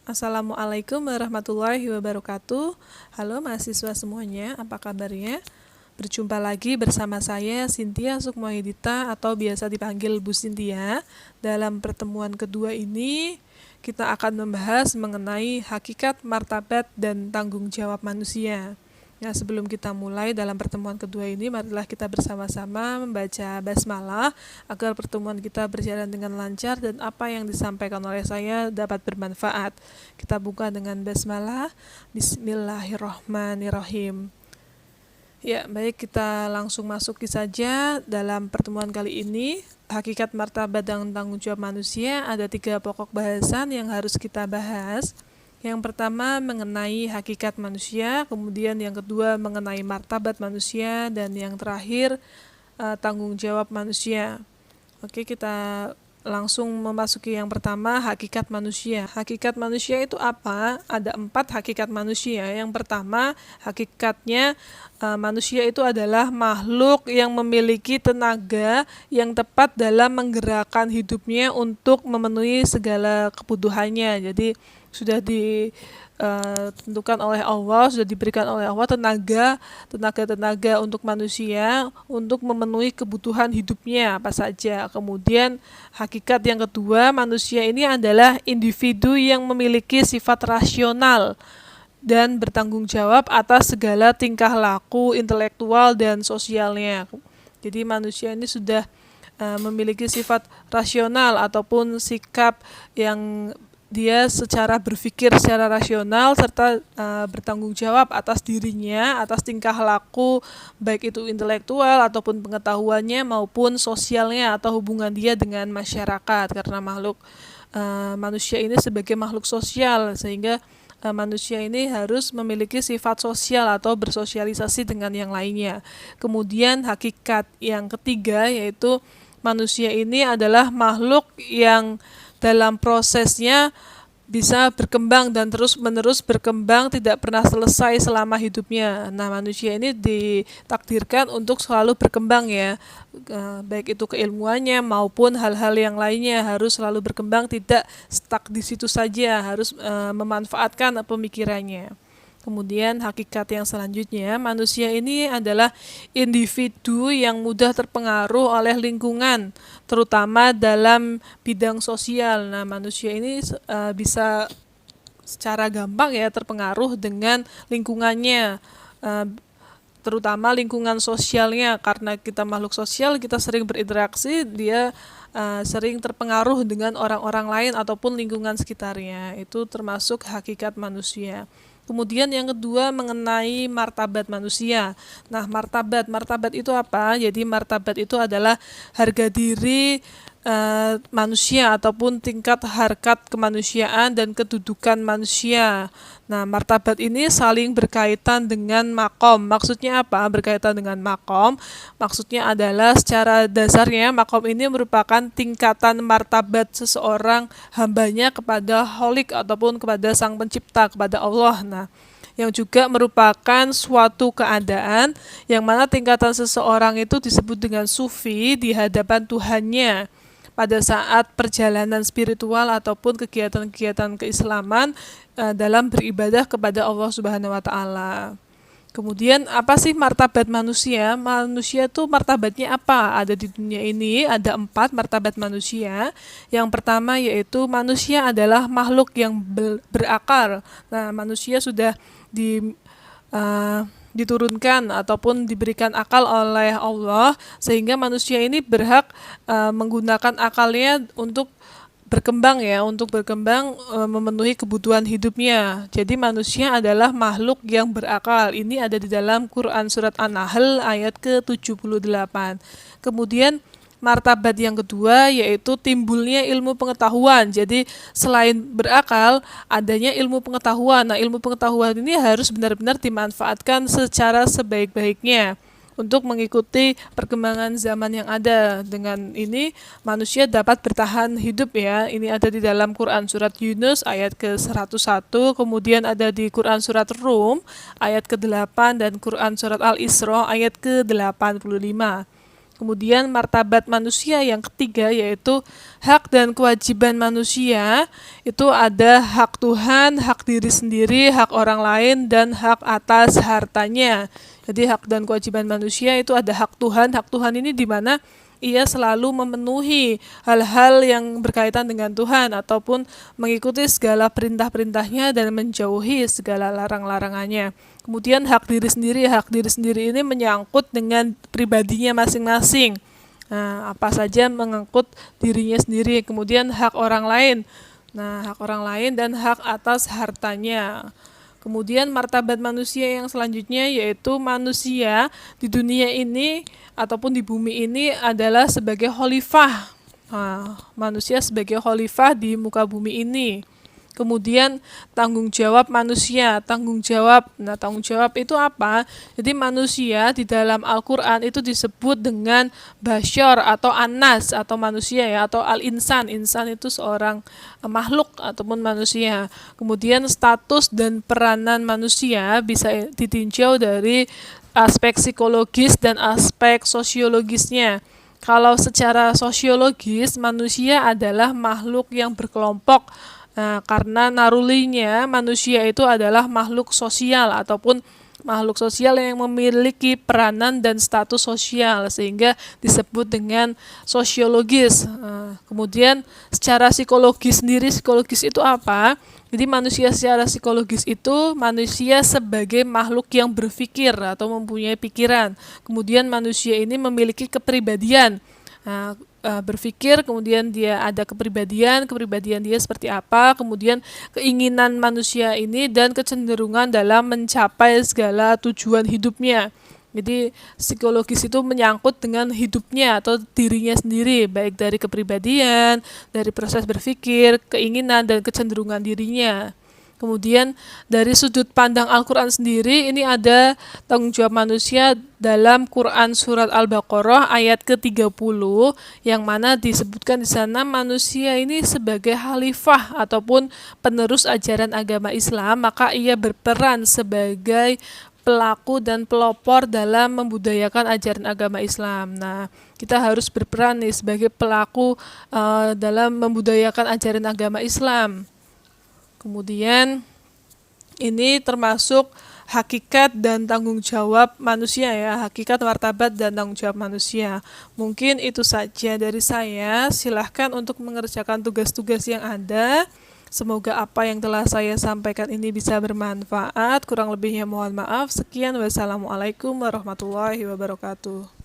Assalamualaikum warahmatullahi wabarakatuh. Halo mahasiswa semuanya, apa kabarnya? Berjumpa lagi bersama saya Cynthia Sukmohidita atau biasa dipanggil Bu Cynthia. Dalam pertemuan kedua ini, kita akan membahas mengenai hakikat, martabat, dan tanggung jawab manusia. Nah, sebelum kita mulai dalam pertemuan kedua ini, marilah kita bersama-sama membaca basmalah agar pertemuan kita berjalan dengan lancar dan apa yang disampaikan oleh saya dapat bermanfaat. Kita buka dengan basmalah. Bismillahirrahmanirrahim. Ya, baik, kita langsung masuki saja dalam pertemuan kali ini. Hakikat, martabat, dan tanggung jawab manusia, ada 3 pokok bahasan yang harus kita bahas. Yang pertama mengenai hakikat manusia, kemudian yang kedua mengenai martabat manusia, dan yang terakhir tanggung jawab manusia. Oke, kita langsung memasuki yang pertama, hakikat manusia. Hakikat manusia itu apa? Ada 4 hakikat manusia. Yang pertama, hakikatnya manusia itu adalah makhluk yang memiliki tenaga yang tepat dalam menggerakkan hidupnya untuk memenuhi segala kebutuhannya. Jadi sudah ditentukan oleh Allah, sudah diberikan oleh Allah tenaga untuk manusia untuk memenuhi kebutuhan hidupnya apa saja. Kemudian hakikat yang kedua, manusia ini adalah individu yang memiliki sifat rasional dan bertanggung jawab atas segala tingkah laku intelektual dan sosialnya. Jadi manusia ini sudah memiliki sifat rasional ataupun sikap yang dia secara berpikir secara rasional serta bertanggung jawab atas dirinya, atas tingkah laku baik itu intelektual ataupun pengetahuannya maupun sosialnya atau hubungan dia dengan masyarakat, karena manusia ini sebagai makhluk sosial sehingga manusia ini harus memiliki sifat sosial atau bersosialisasi dengan yang lainnya. Kemudian hakikat yang ketiga yaitu manusia ini adalah makhluk yang dalam prosesnya bisa berkembang dan terus-menerus berkembang, tidak pernah selesai selama hidupnya. Nah, manusia ini ditakdirkan untuk selalu berkembang ya, baik itu keilmuannya maupun hal-hal yang lainnya harus selalu berkembang, tidak stuck di situ saja, harus memanfaatkan pemikirannya. Kemudian hakikat yang selanjutnya, manusia ini adalah individu yang mudah terpengaruh oleh lingkungan, terutama dalam bidang sosial. Nah, manusia ini bisa secara gampang ya terpengaruh dengan lingkungannya, terutama lingkungan sosialnya, karena kita makhluk sosial, kita sering berinteraksi, dia sering terpengaruh dengan orang-orang lain ataupun lingkungan sekitarnya. Itu termasuk hakikat manusia. Kemudian yang kedua mengenai martabat manusia. Nah, martabat itu apa? Jadi martabat itu adalah harga diri manusia ataupun tingkat harkat kemanusiaan dan kedudukan manusia. Nah, martabat ini saling berkaitan dengan makom. Maksudnya apa? Berkaitan dengan makom. Maksudnya adalah secara dasarnya makom ini merupakan tingkatan martabat seseorang hambanya kepada Kholik ataupun kepada Sang Pencipta, kepada Allah. Nah, yang juga merupakan suatu keadaan yang mana tingkatan seseorang itu disebut dengan sufi di hadapan Tuhannya pada saat perjalanan spiritual ataupun kegiatan-kegiatan keislaman dalam beribadah kepada Allah Subhanahu wa taala. Kemudian apa sih martabat manusia? Manusia itu martabatnya apa? Ada di dunia ini ada 4 martabat manusia. Yang pertama yaitu manusia adalah makhluk yang berakal. Nah, manusia sudah diturunkan ataupun diberikan akal oleh Allah sehingga manusia ini berhak menggunakan akalnya untuk berkembang memenuhi kebutuhan hidupnya. Jadi manusia adalah makhluk yang berakal. Ini ada di dalam Quran surat An-Nahl ayat ke-78. Kemudian martabat yang kedua yaitu timbulnya ilmu pengetahuan. Jadi selain berakal, adanya ilmu pengetahuan. Nah, ilmu pengetahuan ini harus benar-benar dimanfaatkan secara sebaik-baiknya untuk mengikuti perkembangan zaman yang ada. Dengan ini manusia dapat bertahan hidup ya. Ini ada di dalam Quran surat Yunus ayat ke-101, kemudian ada di Quran surat Rum ayat ke-8 dan Quran surat Al-Isra ayat ke-85. Kemudian martabat manusia yang ketiga yaitu hak dan kewajiban manusia. Itu ada hak Tuhan, hak diri sendiri, hak orang lain, dan hak atas hartanya. Jadi hak dan kewajiban manusia itu ada hak Tuhan. Hak Tuhan ini di mana ia selalu memenuhi hal-hal yang berkaitan dengan Tuhan ataupun mengikuti segala perintah-perintahnya dan menjauhi segala larang-larangannya. Kemudian hak diri sendiri ini menyangkut dengan pribadinya masing-masing. Nah, apa saja mengangkut dirinya sendiri. Kemudian hak orang lain. Nah, hak orang lain dan hak atas hartanya. Kemudian martabat manusia yang selanjutnya yaitu manusia di dunia ini ataupun di bumi ini adalah sebagai khalifah. Nah, manusia sebagai khalifah di muka bumi ini. Kemudian tanggung jawab manusia, tanggung jawab. Nah, tanggung jawab itu apa? Jadi manusia di dalam Al-Qur'an itu disebut dengan basyar atau anas atau manusia ya atau al-insan. Insan itu seorang makhluk ataupun manusia. Kemudian status dan peranan manusia bisa ditinjau dari aspek psikologis dan aspek sosiologisnya. Kalau secara sosiologis manusia adalah makhluk yang berkelompok. Nah, karena narulinya manusia itu adalah makhluk sosial ataupun makhluk sosial yang memiliki peranan dan status sosial sehingga disebut dengan sosiologis. Kemudian secara psikologis sendiri, psikologis itu apa? Jadi manusia secara psikologis itu manusia sebagai makhluk yang berpikir atau mempunyai pikiran. Kemudian manusia ini memiliki kepribadian. Berpikir, kemudian dia ada kepribadian dia seperti apa, kemudian keinginan manusia ini dan kecenderungan dalam mencapai segala tujuan hidupnya. Jadi psikologis itu menyangkut dengan hidupnya atau dirinya sendiri, baik dari kepribadian, dari proses berpikir, keinginan dan kecenderungan dirinya. Kemudian dari sudut pandang Al-Quran sendiri ini ada tanggung jawab manusia dalam Quran surat Al-Baqarah ayat ke-30 yang mana disebutkan di sana manusia ini sebagai khalifah ataupun penerus ajaran agama Islam, maka ia berperan sebagai pelaku dan pelopor dalam membudayakan ajaran agama Islam. Nah, kita harus berperan nih sebagai pelaku dalam membudayakan ajaran agama Islam. Kemudian ini termasuk hakikat dan tanggung jawab manusia ya, hakikat, martabat dan tanggung jawab manusia. Mungkin itu saja dari saya. Silahkan untuk mengerjakan tugas-tugas yang ada. Semoga apa yang telah saya sampaikan ini bisa bermanfaat. Kurang lebihnya mohon maaf. Sekian, wassalamualaikum warahmatullahi wabarakatuh.